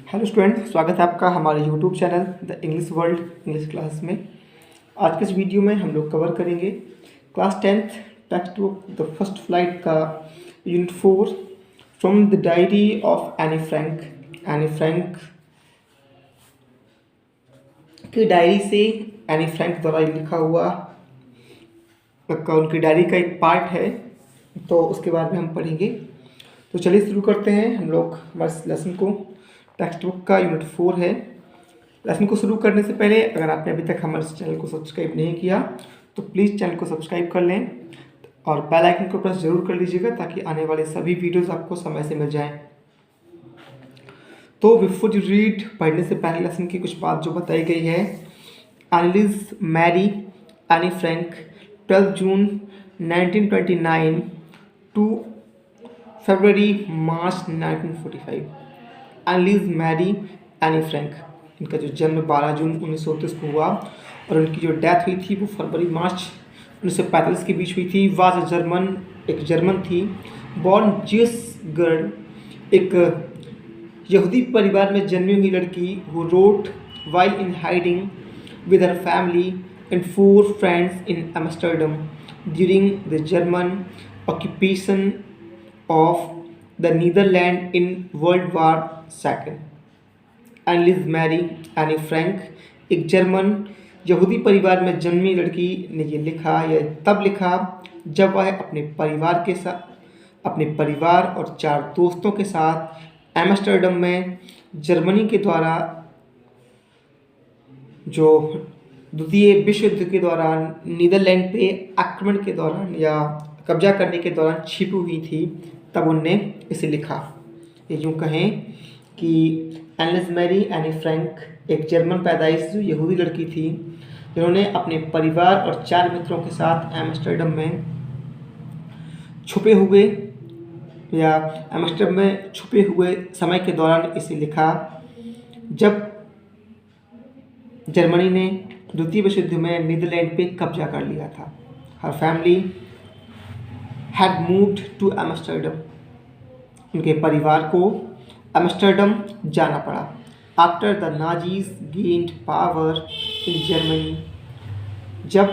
Hello student, स्वागत है आपका हमारे YouTube channel the English world English class में। आज के इस वीडियो में हम लोग कवर करेंगे class 10th text book the first flight का unit 4 from the diary of Anne Frank. Anne Frank की डायरी से एनी फ्रैंक द्वारा लिखा हुआ उनकी डायरी का एक पार्ट है, तो उसके बारे में हम पढ़ेंगे। तो चलिए शुरू करते हैं हम लोग हमारे लेसन को। टेक्स्ट बुक का यूनिट 4 है। लेसन को शुरू करने से पहले अगर आपने अभी तक हमारे चैनल को सब्सक्राइब नहीं किया तो प्लीज़ चैनल को सब्सक्राइब कर लें और बेल आइकन को प्रेस जरूर कर लीजिएगा ताकि आने वाले सभी वीडियोस आपको समय से मिल जाएं। तो बिफोर यू रीड, पढ़ने से पहले लेसन की कुछ बात जो बताई गई है। Annelies Marie Anne Frank 12 June 1929 to February March 1945। Annelies Marie Anne Frank, इनका जो जन्म 12 जून 1929 को हुआ और उनकी जो डेथ हुई थी वो फरवरी मार्च 1945 के बीच हुई थी। वाज एक जर्मन थी, बॉर्न ज्यूस गर्ल, एक यहूदी परिवार में जन्मी हुई लड़की who wrote while in hiding with her family and 4 friends in Amsterdam during the German occupation of the Netherland in world war second. Annelies Marie Anne Frank एक German यहूदी परिवार में जन्मी लड़की ने ये लिखा, यह तब लिखा जब वह अपने परिवार और 4 दोस्तों के साथ एम्स्टर्डम में जर्मनी के द्वारा जो द्वितीय विश्व युद्ध के दौरान नीदरलैंड पे आक्रमण के दौरान या कब्जा करने के दौरान छिपी हुई थी, तब उनने इसे लिखा। ये यूँ कहें कि एनालिस मैरी एनी फ्रैंक एक जर्मन पैदाइश जो यहूदी लड़की थी जिन्होंने अपने परिवार और 4 मित्रों के साथ एम्स्टर्डम में छुपे हुए समय के दौरान इसे लिखा जब जर्मनी ने द्वितीय विश्व युद्ध में नीदरलैंड पे कब्जा कर लिया था। Her family had moved to Amsterdam, उनके परिवार को एम्स्टर्डम जाना पड़ा। After the Nazis gained power in Germany, जब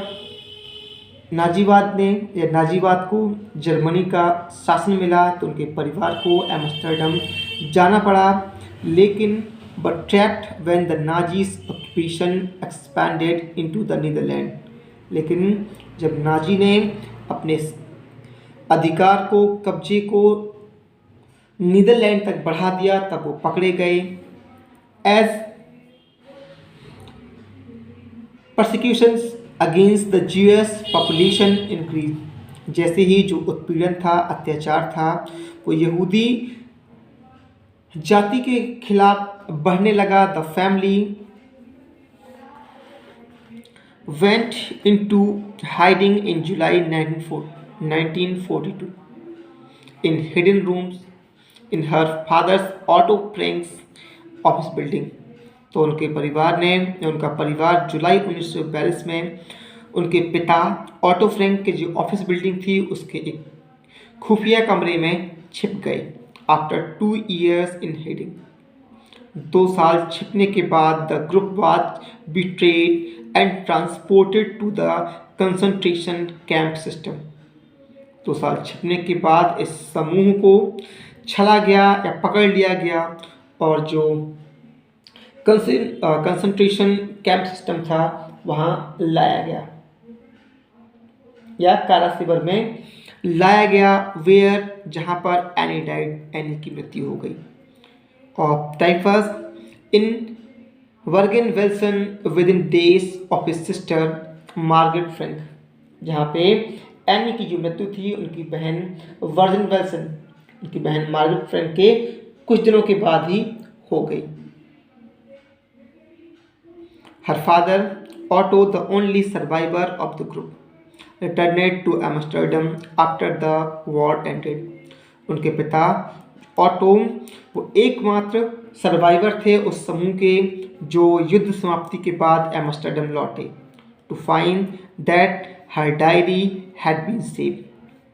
नाजीवाद को जर्मनी का शासन मिला तो उनके परिवार को एम्स्टर्डम जाना पड़ा, लेकिन but trapped when the Nazis occupation expanded into the Netherland. लेकिन जब नाजी ने अपने अधिकार को, कब्जे को नीदरलैंड तक बढ़ा दिया तब वो पकड़े गए। As persecutions against the Jewish population increase, जैसे ही जो उत्पीड़न था, अत्याचार था, वो यहूदी जाति के खिलाफ बढ़ने लगा। The family went into hiding in July 1942 in hidden rooms in her father's Otto Frank's office building। तो उनका परिवार जुलाई 1942 में उनके पिता ऑटो फ्रैंक के जो ऑफिस बिल्डिंग थी उसके एक खुफिया कमरे में छिप गए। आफ्टर 2 years in hiding, 2 साल छिपने के बाद the group was betrayed and transported to the concentration camp system. 2 साल छिपने के बाद इस समूह को छला गया या पकड़ लिया गया और जो कंसंट्रेशन कैंप सिस्टम था वहाँ लाया गया या काराशिविर में लाया गया। वेयर, जहाँ पर एनी डाइड, एनी की मृत्यु हो गई। Of typhus in Bergen Belsen within days of his sister Margaret Frank, जहाँ पे एनी की जो मृत्यु थी उनकी बहन वर्जन वेल्सन, उनकी बहन मार्गरेट फ्रैंक के कुछ दिनों के बाद ही हो गई। Her father Otto, the only survivor of the group, returned to Amsterdam after the war ended. उनके पिता ऑटो वो एकमात्र सर्वाइवर थे उस समूह के जो युद्ध समाप्ति के बाद एम्स्टर्डम लौटे। To find that her diary had been save,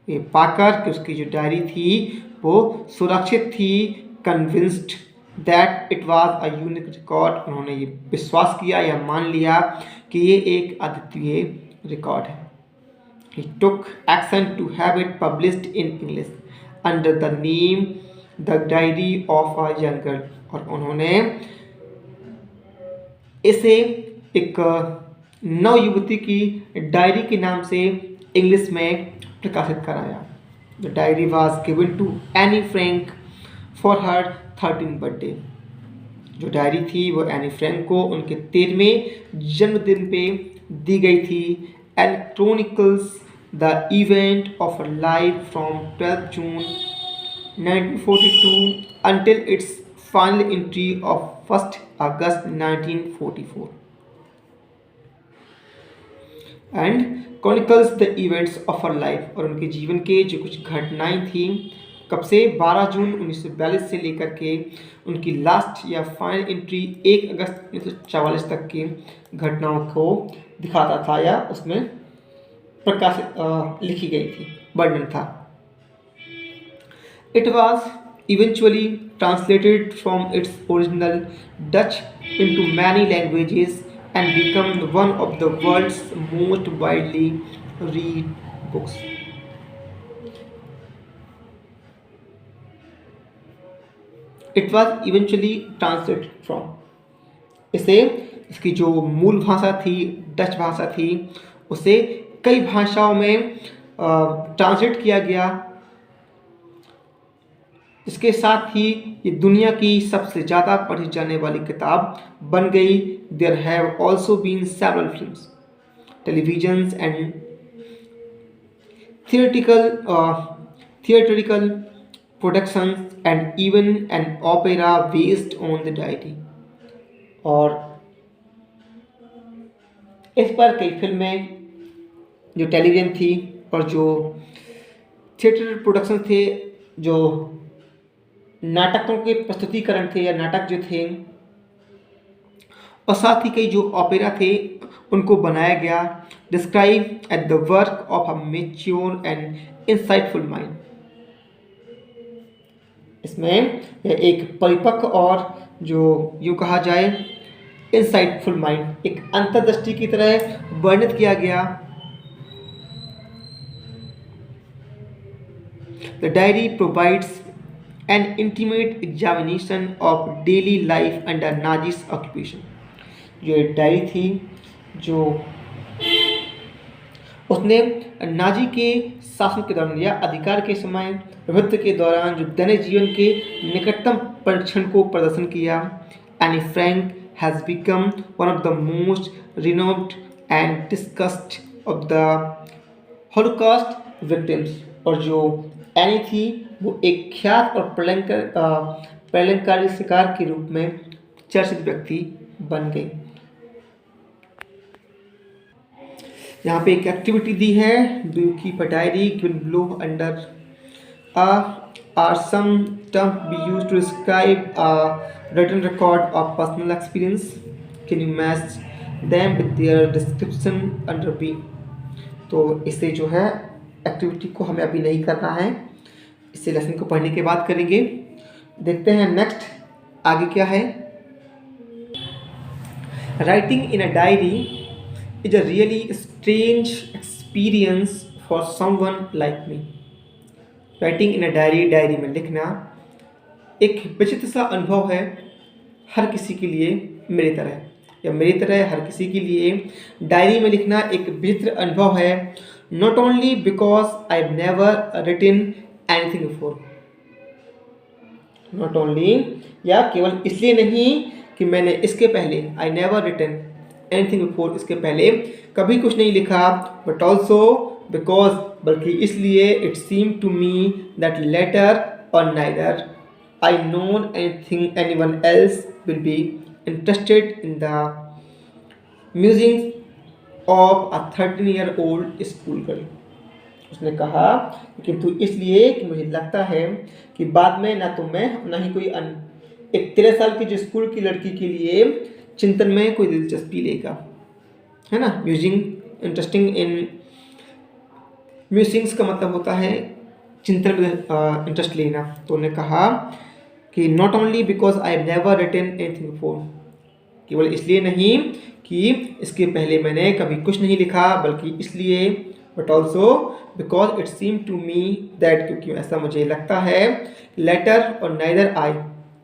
ये पाकर कि उसकी जो डायरी थी वो सुरक्षित थी। Convinced that it was a unique record, उन्होंने ये विश्वास किया या मान लिया कि ये एक अद्वितीय रिकॉर्ड है। He took action to have it published in English under the name The Diary of a Young Girl, और उन्होंने इसे एक नव युवती की डायरी के नाम से इंग्लिश में प्रकाशित कराया। The diary was given to Anne Frank for her 13th birthday. जो डायरी थी वो एनी फ्रैंक को उनके 13वें जन्मदिन पे दी गई थी। And chronicles the event of her life from 12 June 1942 until its final entry of 1st August 1944, and chronicles the events of her life, और उनके जीवन के जो कुछ घटनाएं थी कब से 12 जून 1942 से लेकर के उनकी लास्ट या फाइनल एंट्री 1 अगस्त 1944 तक की घटनाओं को दिखाता था या उसमें प्रकाशित लिखी गई थी, वर्णन था। It was eventually translated from its original Dutch into many languages and became one of the world's most widely read books. It was eventually translated from, इसे इसकी जो मूल भाषा थी डच भाषा थी उसे कई भाषाओं में ट्रांसलेट किया गया। इसके साथ ही ये दुनिया की सबसे ज़्यादा पढ़ी जाने वाली किताब बन गई। There have also been several films, televisions and theatrical productions and even an opera based on the diary, और इस पर कई फिल्में, जो टेलीविज़न थी और जो थिएटर प्रोडक्शन थे, जो नाटकों के प्रस्तुतिकरण थे या नाटक जो थे, और साथ ही कई जो ओपेरा थे उनको बनाया गया। Describe at the work of a mature and insightful mind, इसमें यह एक परिपक्व और जो यूँ कहा जाए इंसाइटफुल माइंड, एक अंतर्दृष्टि की तरह वर्णित किया गया। The diary provides an intimate examination of daily life under Nazi's occupation। जो एक डायरी थी जो उसने नाजी के शासन के दौरान या अधिकार के समय प्रभुत्व के दौरान जो दैनिक जीवन के निकटतम परीक्षण को प्रदर्शन किया। Anne Frank has become one of the most renowned and discussed of the Holocaust victims, और जो एनी थी वो एक ख्यात और प्रलंकारी शिकार के रूप में चर्चित व्यक्ति बन गई। यहाँ पे एक एक्टिविटी दी है, do you keep a diary given below under are some term be used to describe a written record of personal experience, can you match them with their description under B. तो इससे जो है activity को हमें अभी नहीं करना है, इसे लेसन को पढ़ने के बाद करेंगे। देखते हैं नेक्स्ट आगे क्या है। Writing in a diary is a really strange experience for someone like me. Writing in a diary, diary में लिखना एक विचित्र सा अनुभव है हर किसी के लिए, मेरी तरह या मेरी तरह हर किसी के लिए डायरी में लिखना एक विचित्र अनुभव है। Not only because I have never written anything before, not only या केवल इसलिए नहीं कि मैंने इसके पहले I never written anything before, इसके पहले कभी कुछ नहीं लिखा, बट ऑल्सो बिकॉज, बल्कि इसलिए it seem to me that later और neither I known anything anyone else will be interested in the musing of a 13-year-old school girl. उसने कहा किंतु इसलिए कि मुझे लगता है कि बाद में ना तो मैं ना ही कोई एक 13 साल की जो स्कूल की लड़की के लिए चिंतन में कोई दिलचस्पी लेगा, है ना। म्यूजिंग इंटरेस्टिंग इन म्यूजिंग्स का मतलब होता है चिंतन में इंटरेस्ट लेना। तो उन्होंने कहा कि not only because I have never written anything before, केवल इसलिए नहीं कि इसके पहले मैंने कभी कुछ नहीं लिखा, बल्कि इसलिए but also because it seem to me that, क्योंकि ऐसा मुझे लगता है, लेटर और नाइदर आई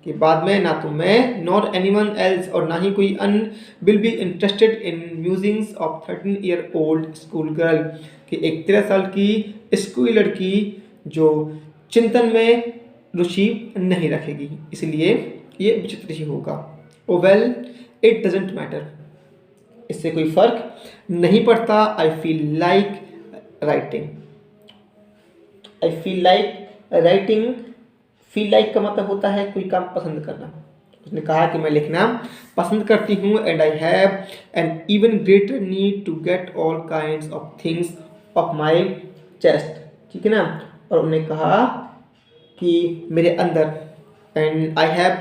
कि बाद में ना तो मैं नॉर एनीवन एल्स और ना ही कोई अन will be interested in musings of 13 year old school girl, कि एक 13 साल की स्कूल लड़की जो चिंतन में रुचि नहीं रखेगी, इसलिए ये विचित्र ही होगा। ओ वेल इट डजेंट मैटर, इससे कोई फर्क नहीं पड़ता। I feel like writing, I feel like writing, feel like का मतलब होता है कोई काम पसंद करना। उसने कहा कि मैं लिखना पसंद करती हूँ, and I have an even greater need to get all kinds of things off my chest, ठीक है ना। और उन्होंने कहा कि मेरे अंदर, and I have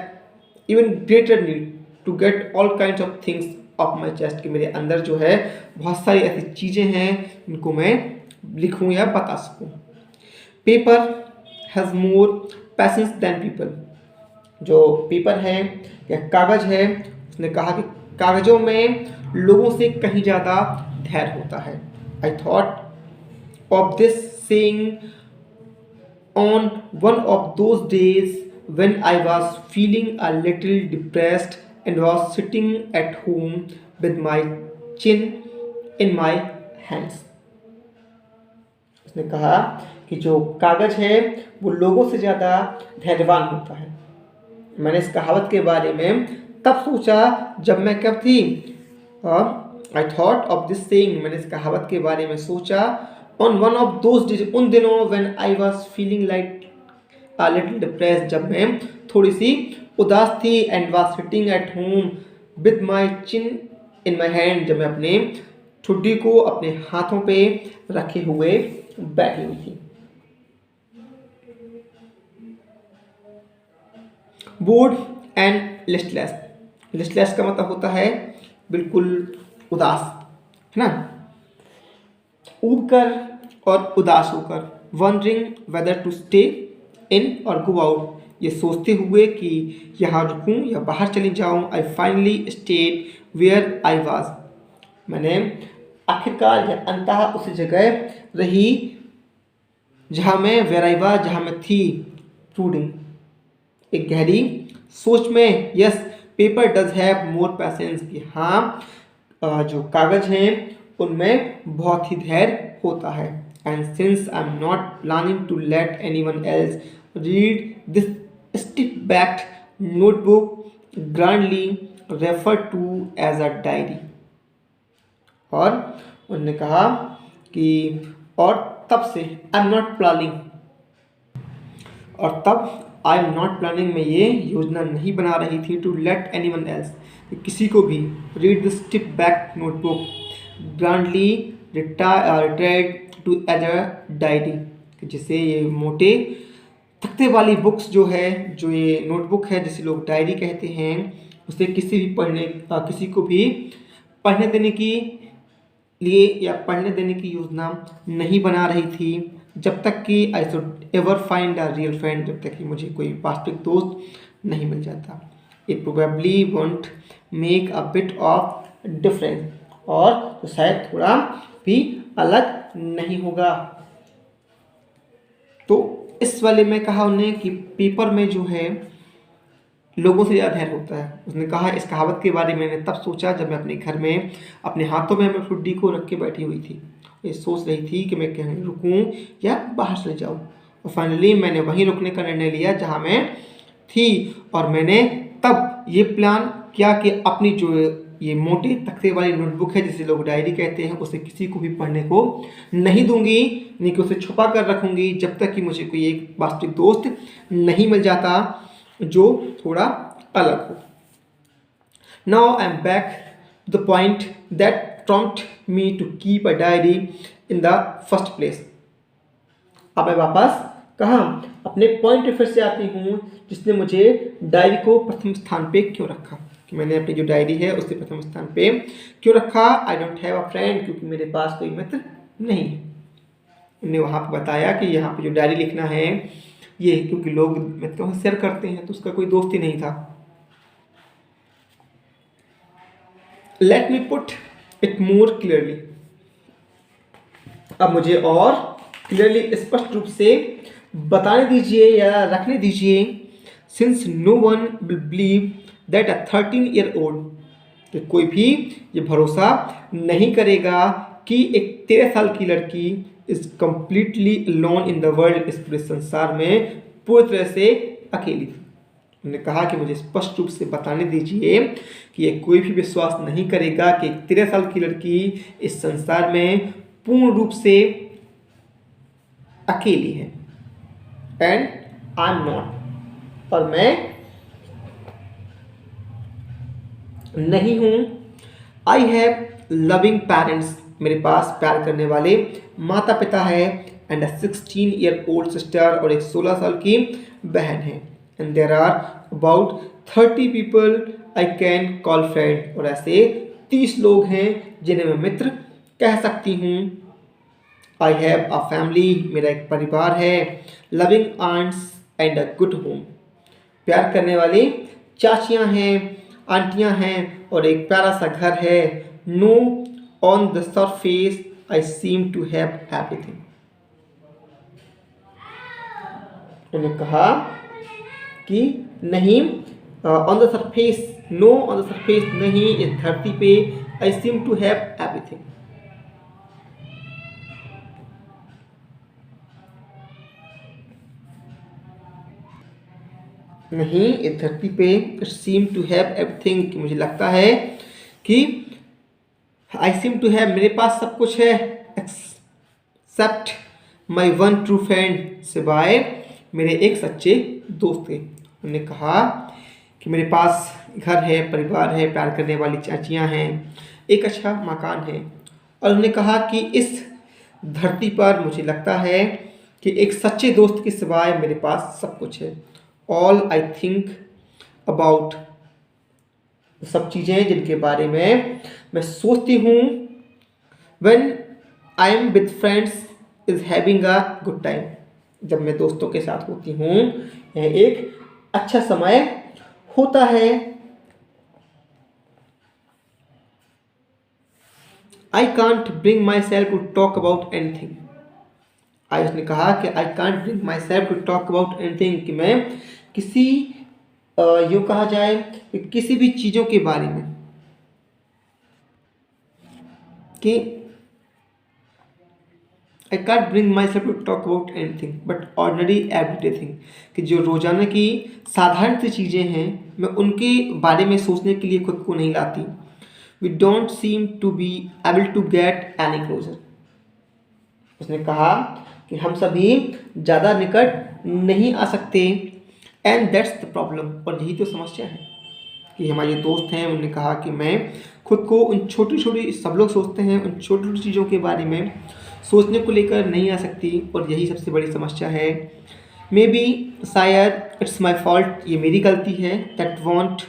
even greater need to get all kinds of things off my chest, कि मेरे अंदर जो है बहुत सारी ऐसी चीज़ें हैं जिनको मैं लिखूँ या बता सकूँ। Paper has more patience than people, जो पेपर है या कागज़ है, उसने कहा कि कागज़ों में लोगों से कहीं ज़्यादा धैर्य होता है। I thought of this saying on one of those days when I was feeling a little depressed and was sitting at home with my chin in my hands. उसने कहा कि जो कागज़ है वो लोगों से ज़्यादा धैर्यवान होता है। मैंने इस कहावत के बारे में तब सोचा जब मैं कब थी, I thought of this saying, मैंने इस कहावत के बारे में सोचा on one of those days, उन दिनों when I was feeling like a little depressed, जब मैं थोड़ी सी उदास थी, and was sitting at home with my chin in my hand, जब मैं अपने ठुड्डी को अपने हाथों पे रखे हुए बैठी हुई थी। बोर्ड एंड लिस्टलेस, लिस्टलेस का मतलब होता है बिल्कुल उदास, है ना। ऊब कर और उदास होकर, wondering whether to stay in or go out, ये सोचते हुए कि यहाँ रुकूं या बाहर चली जाऊं। I finally stayed where I was, मैंने आखिरकार या अंततः उसी जगह रही जहाँ मैं वेयर आई वाज, जहाँ मैं थी। ब्रूडिंग, एक गहरी सोच में। Yes paper does have more patience, कि हाँ जो कागज़ हैं उनमें बहुत ही धैर्य होता है। And since I am not planning to let anyone else read this stiff backed notebook grandly refer to as a diary, और उन्होंने कहा कि और तब से आई एम नॉट प्लानिंग, और तब आई एम नॉट प्लानिंग में ये योजना नहीं बना रही थी टू लेट एनीवन एल्स, किसी को भी read the stiff back notebook grandly retired to as a diary, जिसे ये मोटे तख्ते वाली बुक्स जो है, जो ये नोटबुक है जिसे लोग डायरी कहते हैं, उसे किसी को भी पढ़ने देने की लिए या पढ़ने देने की योजना नहीं बना रही थी, जब तक कि I should ever find a real friend, जब तक कि मुझे कोई वास्तविक दोस्त नहीं मिल जाता। It probably won't make a bit of difference, और तो शायद थोड़ा भी अलग नहीं होगा। तो इस वाले में कहा उन्होंने कि पेपर में जो है लोगों से ज़्यादा धैर्य होता है। उसने कहा इस कहावत के बारे में मैंने तब सोचा जब मैं अपने घर में अपने हाथों में मैं ठुड्डी को रख के बैठी हुई थी, ये सोच रही थी कि मैं कहीं रुकूं या बाहर चले जाऊं, और फाइनली मैंने वहीं रुकने का निर्णय लिया जहां मैं थी। और मैंने तब ये प्लान किया कि अपनी जो ये मोटे तख्ते वाली नोटबुक है जिसे लोग डायरी कहते हैं, उसे किसी को भी पढ़ने को नहीं दूंगी, नहीं कि उसे छुपा कर रखूंगी जब तक कि मुझे कोई एक वास्तविक दोस्त नहीं मिल जाता जो थोड़ा अलग हो। Now I am back to the point that prompt me to keep a diary in the first place. अब मैं वापस कहाँ अपने पॉइंट पे फिर से आती हूँ जिसने मुझे डायरी को प्रथम स्थान पे क्यों रखा, कि मैंने अपनी जो डायरी है उसे प्रथम स्थान पे क्यों रखा। I don't have a friend, क्योंकि मेरे पास कोई मित्र नहीं है। उन्होंने वहाँ पर बताया कि यहाँ पे जो डायरी लिखना है ये क्योंकि लोग मित्रों से शेयर करते हैं, तो उसका कोई दोस्त ही नहीं था। Let me put it more clearly, अब मुझे और क्लियरली स्पष्ट रूप से बताने दीजिए या रखने दीजिए। Since no one will believe that a 13-year-old, कि कोई भी ये भरोसा नहीं करेगा कि एक 13 साल की लड़की is completely alone in the world, इस पूरे संसार में पूरी तरह से अकेली थी। उन्होंने कहा कि मुझे स्पष्ट रूप से बताने दीजिए कि ये कोई भी विश्वास नहीं करेगा कि एक 13 साल की लड़की इस संसार में पूर्ण रूप से अकेली है। एंड आई एम नॉट, और मैं नहीं हूं। आई हैव लविंग पेरेंट्स, मेरे पास प्यार करने वाले माता पिता है। एंड अ 16-year-old सिस्टर, और एक 16 साल की बहन है। And there are about 30 people I can call friend, और ऐसे 30 लोग हैं जिन्हें मैं मित्र कह सकती हूँ। आई हैव अ फैमिली, मेरा एक परिवार है। Loving aunts and a good home, प्यार करने वाली चाचियाँ हैं, आंटियाँ हैं, और एक प्यारा सा घर है। No, on the surface I seem to have everything. उन्होंने कहा कि नहीं, on the surface, no on the surface, नहीं इस धरती पे, I seem to have everything. नहीं इस धरती पे, सीम टू हैव एवरीथिंग, कि मुझे लगता है कि आई सीम टू हैव, मेरे पास सब कुछ है, except my one true friend, सिवाय मेरे एक सच्चे दोस्त के। उन्होंने कहा कि मेरे पास घर है, परिवार है, प्यार करने वाली चाचियाँ हैं, एक अच्छा मकान है। और उन्होंने कहा कि इस धरती पर मुझे लगता है कि एक सच्चे दोस्त के सिवाय मेरे पास सब कुछ है। ऑल आई थिंक अबाउट, सब चीज़ें जिनके बारे में मैं सोचती हूँ, when I am with friends is having a good time, जब मैं दोस्तों के साथ होती हूँ यह एक अच्छा समय होता है। I can't bring myself to talk about anything, आज उसने कहा कि I can't bring myself to talk about anything, कि मैं किसी यूँ कहा जाए कि किसी भी चीज़ों के बारे में, कि I can't bring myself to talk about anything but ordinary everyday thing, कि जो रोज़ाना की साधारण सी चीज़ें हैं मैं उनके बारे में सोचने के लिए खुद को नहीं लाती। We don't seem to be able to get any closer, उसने कहा कि हम सभी ज़्यादा निकट नहीं आ सकते। एंड दैट्स द प्रॉब्लम, और यही तो समस्या है कि हमारे दोस्त हैं। उन्होंने कहा कि मैं खुद को उन छोटी छोटी, सब लोग सोचते हैं, उन छोटी छोटी चीज़ों के बारे में सोचने को लेकर नहीं आ सकती, और यही सबसे बड़ी समस्या है। मे बी, शायद इट्स माई फॉल्ट, ये मेरी गलती है। That want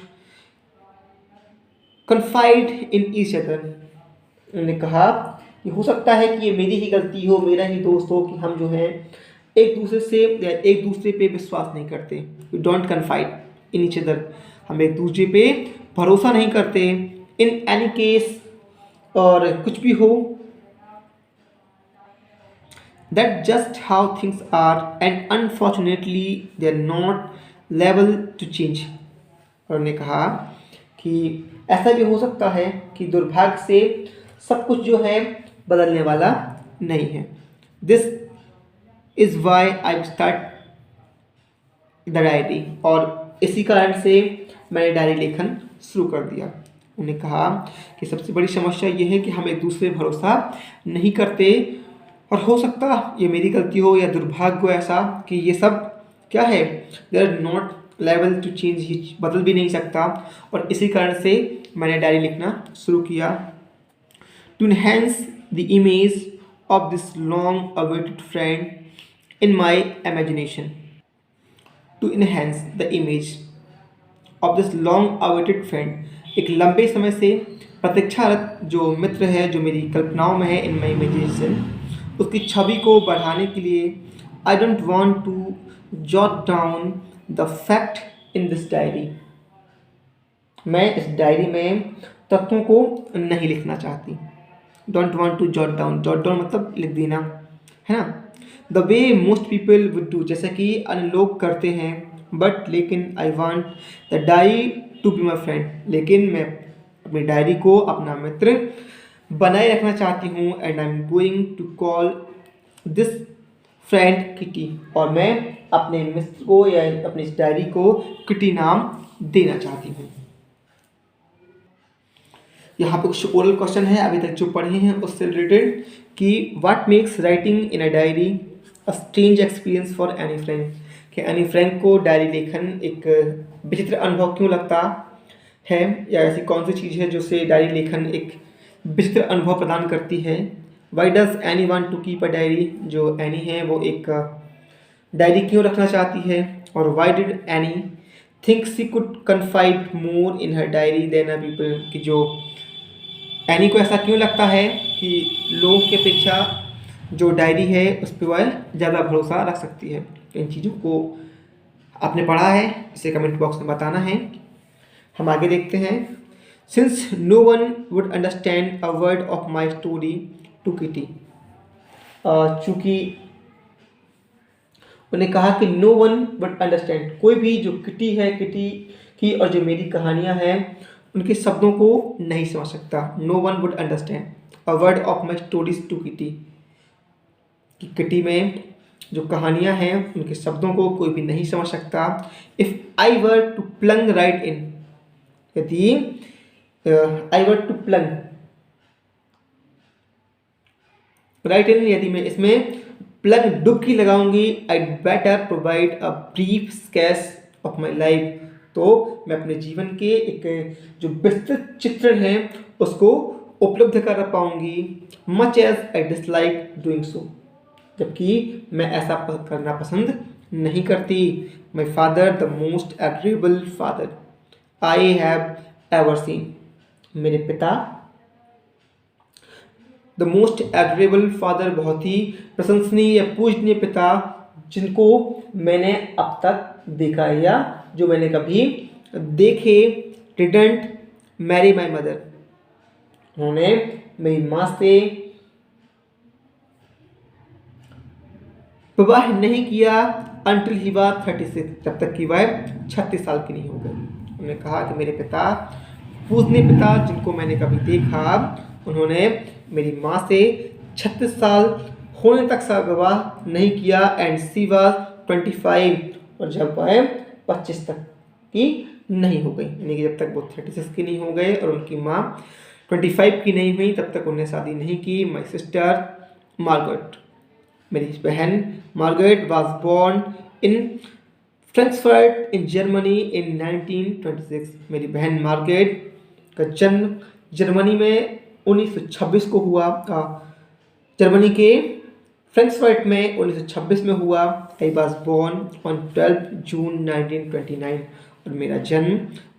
confide in each other, उन्होंने कहा कि हो सकता है कि ये मेरी ही गलती हो, मेरा ही दोस्त हो, कि हम जो है एक दूसरे से या एक दूसरे पे विश्वास नहीं करते। We don't confide in each other, हम एक दूसरे पे भरोसा नहीं करते। इन एनी केस, और कुछ भी हो, that just how things are and unfortunately they are not level to change. और उन्होंने कहा कि ऐसा भी हो सकता है कि दुर्भाग्य से सब कुछ जो है बदलने वाला नहीं है। This is why I start the diary, और इसी कारण से मैंने डायरी लेखन शुरू कर दिया। उन्होंने कहा कि सबसे बड़ी समस्या ये है कि हम एक दूसरे पर भरोसा नहीं करते, और हो सकता ये मेरी गलती हो या दुर्भाग्य हो ऐसा कि ये सब क्या है, they are not level to change, ये बदल भी नहीं सकता। और इसी कारण से मैंने डायरी लिखना शुरू किया। To enhance the image of this long awaited friend in my imagination, to enhance the image of this long awaited friend, एक लंबे समय से प्रतीक्षारत जो मित्र है, जो मेरी कल्पनाओं में है, इन माई इमेजिनेशन, उसकी छवि को बढ़ाने के लिए, I don't want to jot down the fact in this diary. मैं इस डायरी में तथ्यों को नहीं लिखना चाहती. Don't want to jot down. Jot down मतलब लिख देना, है ना. The way most people would do, जैसा कि अन्य लोग करते हैं. बट लेकिन I want the diary to be my friend, लेकिन मैं अपनी डायरी को अपना मित्र बनाए रखना चाहती हूँ. And I am going to call this friend Kitty, और मैं अपने मित्र को या अपनी इस डायरी को किटी नाम देना चाहती हूँ. यहाँ पे कुछ ओरल क्वेश्चन है अभी तक जो पढ़े हैं उससे रिलेटेड, कि what makes writing in a diary a strange experience for any friend, कि एनी फ्रेंड को डायरी लेखन एक विचित्र अनुभव क्यों लगता है, या ऐसी कौन सी चीज़ है जो से डायरी लेखन एक विचित्र अनुभव प्रदान करती है. Why does Anne want to keep a diary, जो एनी है वो एक डायरी क्यों रखना चाहती है. और why did Anne think she could confide more in her diary than a people, की जो एनी को ऐसा क्यों लगता है कि लोगों की अपेक्षा जो डायरी है उस पर वह ज़्यादा भरोसा रख सकती है. इन चीज़ों को आपने पढ़ा है, इसे कमेंट बॉक्स में बताना है. हम आगे देखते हैं. Since no one would understand a word of my story to Kitty, चूँकि उन्हें कहा कि नो वन वुड अंडरस्टैंड, कोई भी जो किटी है, किटी की और जो मेरी कहानियाँ हैं उनके शब्दों को नहीं समझ सकता. No one would understand a word of my stories to Kitty, कि किटी में जो कहानियाँ हैं उनके शब्दों को कोई भी नहीं समझ सकता. If I were to plunge right in, यदि I were to plunge right in, यदि मैं इसमें प्लग डुबकी लगाऊंगी. I better provide a brief sketch of my life, तो मैं अपने जीवन के एक जो विस्तृत चित्र है उसको उपलब्ध कर पाऊंगी. Much as I dislike doing so, जबकि मैं ऐसा करना पसंद नहीं करती. My father the most agreeable father I have ever seen, मेरे पिता द मोस्ट एग्रीएबल फादर, बहुत ही प्रशंसनीय या पूजनीय पिता जिनको मैंने अब तक देखा है या जो मैंने कभी देखे. डिडंट मैरी माई मदर, उन्होंने मेरी माँ से विवाह नहीं किया. अंटिल ही वाज 36, जब तक कि वह 36 साल की नहीं हो गई. उन्होंने कहा कि मेरे पिता, पूजनीय पिता जिनको मैंने कभी देखा, उन्होंने मेरी माँ से 36 साल होने तक सा विवाह नहीं किया. एंड सी वाज 25, और जब वह 25 तक की नहीं हो गई, यानी कि जब तक वो 36 की नहीं हो गए और उनकी माँ 25 की नहीं हुई तब तक उन्हें शादी नहीं की. माई सिस्टर मार्गरेट, मेरी बहन Margaret was born in Frankfurt in Germany in 1926, मेरी बहन मार्गरेट का जन्म जर्मनी में 1926 को हुआ. जर्मनी के फ्रैंकफर्ट में 1926 में हुआ. I was born on 12 June 1929, और मेरा जन्म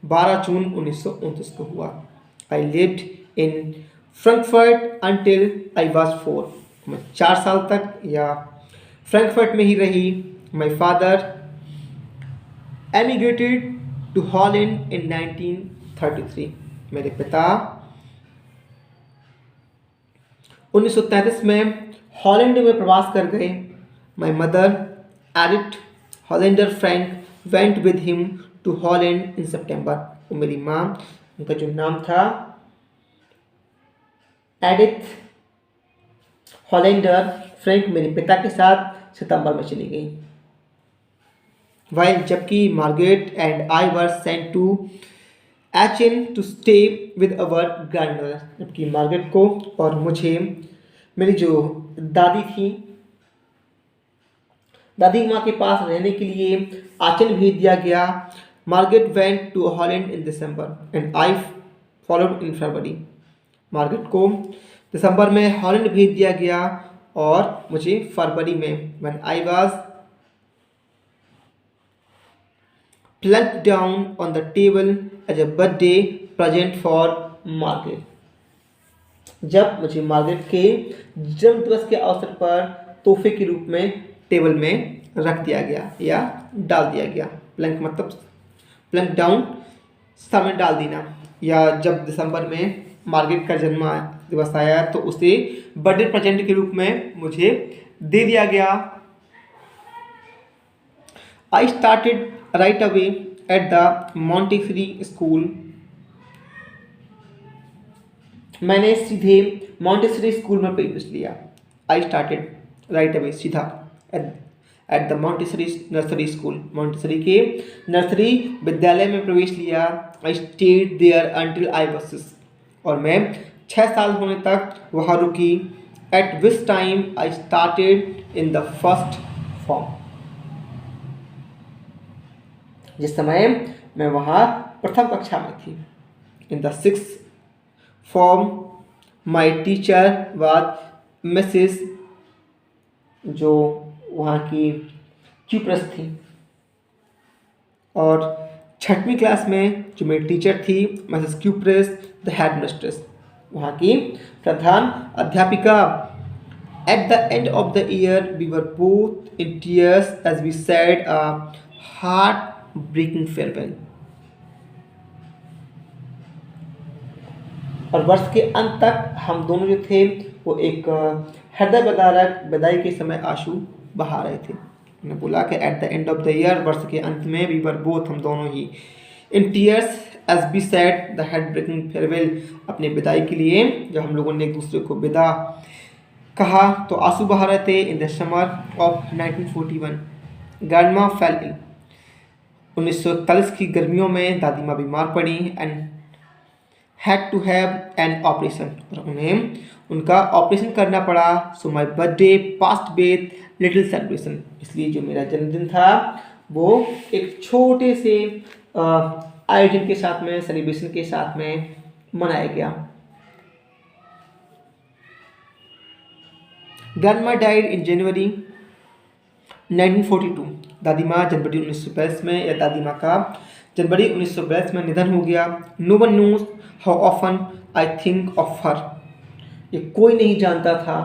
12 जून 1929 को हुआ. I lived in Frankfurt until I was 4, मैं 4 साल तक या फ्रैंकफर्ट में ही रही. माई फादर एमिग्रेटेड टू हॉलैंड इन 1933, मेरे पिता 1933 में हॉलैंड में प्रवास कर गए. My mother Edith Hollander Frank went with him to Holland in September, तो मेरी माँ, उनका जो नाम था एडिथ हॉलैंडर फ्रैंक, मेरे पिता के साथ सितंबर में चली गई. वाइल जबकि Margaret and I were sent to Aachen to stay with our grandmother, जबकि मार्गरेट को और मुझे मेरी जो दादी थी, दादी माँ के पास रहने के लिए आचन भेज दिया गया. Margaret went to Holland in December and I followed in February, Margaret को दिसंबर में हॉलैंड भेज दिया गया और मुझे फरवरी में, when I was plunked down on the table as a birthday present for Margaret, जब मुझे मार्गरेट के जन्म दिवस के अवसर पर तोहफे के रूप में टेबल में रख दिया गया या डाल दिया गया। प्लंक मतलब प्लंक डाउन, सामने डाल देना। या जब दिसंबर में मार्गरेट का जन्म दिवस आया तो उसे बर्थडे प्रेजेंट के रूप में मुझे दे दिया गया। I started right away at the Montessori school. मैंने सीधे मॉन्टेसरी स्कूल में प्रवेश लिया। आई स्टार्टेड राइट अवे, सीधा, at the Montessori nursery school, Montessori के नर्सरी विद्यालय में प्रवेश लिया। I stayed there until I was 6, और मैं 6 साल होने तक वहाँ रुकी। At which time I started in the first form, जिस समय मैं वहाँ प्रथम कक्षा में थी। In the 6th form my teacher was Mrs, जो वहाँ की क्यूप्रस थी। और 6वीं क्लास में जो मेरी टीचर थी Mrs Kuperus, the headmistress, वहाँ की प्रधान अध्यापिका। At the end of the year we were both in tears as we said a heart breaking farewell. और वर्ष के अंत तक हम दोनों जो थे वो एक हृदय विदारक विदाई के समय आंसू बहा रहे थे। मैंने बोला कि at the end of the year, वर्ष के अंत में, वी वर बोथ, हम दोनों ही, in tears as we said the heart breaking farewell, अपने विदाई के लिए जब हम लोगों ने एक दूसरे को विदा कहा तो आंसू बहा रहे थे। In the summer of 1941 grandma fell ill, 1941 की गर्मियों में दादी माँ बीमार पड़ी। And had to have an operation, और उन्हें उनका ऑपरेशन करना पड़ा। So my birthday passed with little celebration, इसलिए जो मेरा जन्मदिन था वो एक छोटे से आयोजन के साथ में, सेलिब्रेशन के साथ में मनाया गया। ग्रैंडमा डाइड इन जनवरी 1942, दादी माँ जनवरी 1942 में, या दादी माँ का जनवरी 1942 में निधन हो गया। No one knows how often I think of her, ये कोई नहीं जानता था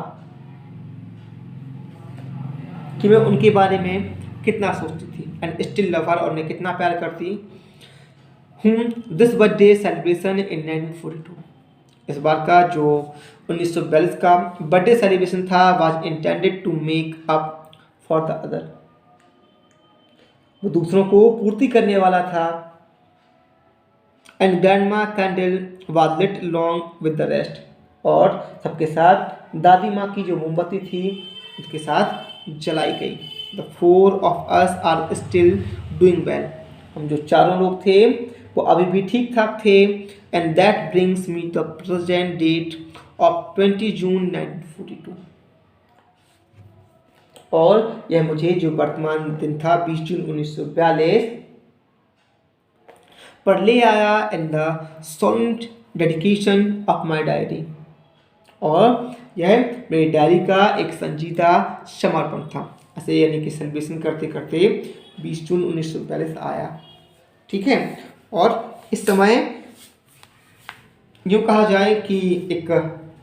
कि मैं उनके बारे में कितना सोचती थी। एंड स्टिल लव हर, और उन्हें कितना प्यार करती हूँ। दिस बर्थडे सेलिब्रेशन इन 1942, इस बार का जो 1942 का बर्थडे सेलिब्रेशन था, was intended to make up for the other, वो दूसरों को पूर्ति करने वाला था। And grandma candle was lit along with the rest, और सबके साथ दादी माँ की जो मोमबत्ती थी उसके साथ जलाई गई। The 4 of us are still doing well, हम जो चारों लोग थे वो अभी भी ठीक ठाक थे। And that brings me the present date of 20 June 1942, और यह मुझे जो वर्तमान दिन था 20 जून 1942 पर ले आया। In the solemn dedication of my diary, और यह मेरी डायरी का एक संजीदा समर्पण था। ऐसे यानी कि सेलिब्रेशन करते करते 20 जून 1942 आया, ठीक है। और इस समय यूँ कहा जाए कि एक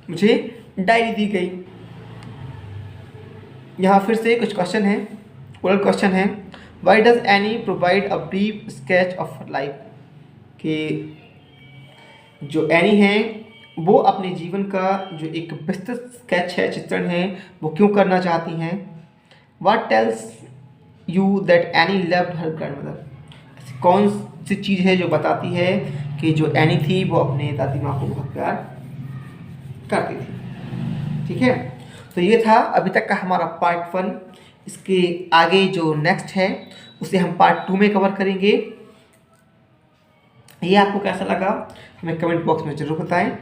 मुझे डायरी दी गई। यहाँ फिर से कुछ क्वेश्चन है, ओरल क्वेश्चन है। Why does any provide a brief sketch of life, कि जो एनी है वो अपने जीवन का जो एक विस्तृत स्केच है, चित्रण है, वो क्यों करना चाहती हैं। What tells you that any loved her grandmother, ऐसी कौन सी चीज़ है जो बताती है कि जो एनी थी वो अपने दादी माँ को बहुत प्यार करती थी, ठीक है। तो ये था अभी तक का हमारा पार्ट 1। इसके आगे जो नेक्स्ट है उसे हम पार्ट 2 में कवर करेंगे। ये आपको कैसा लगा हमें कमेंट बॉक्स में ज़रूर बताएं।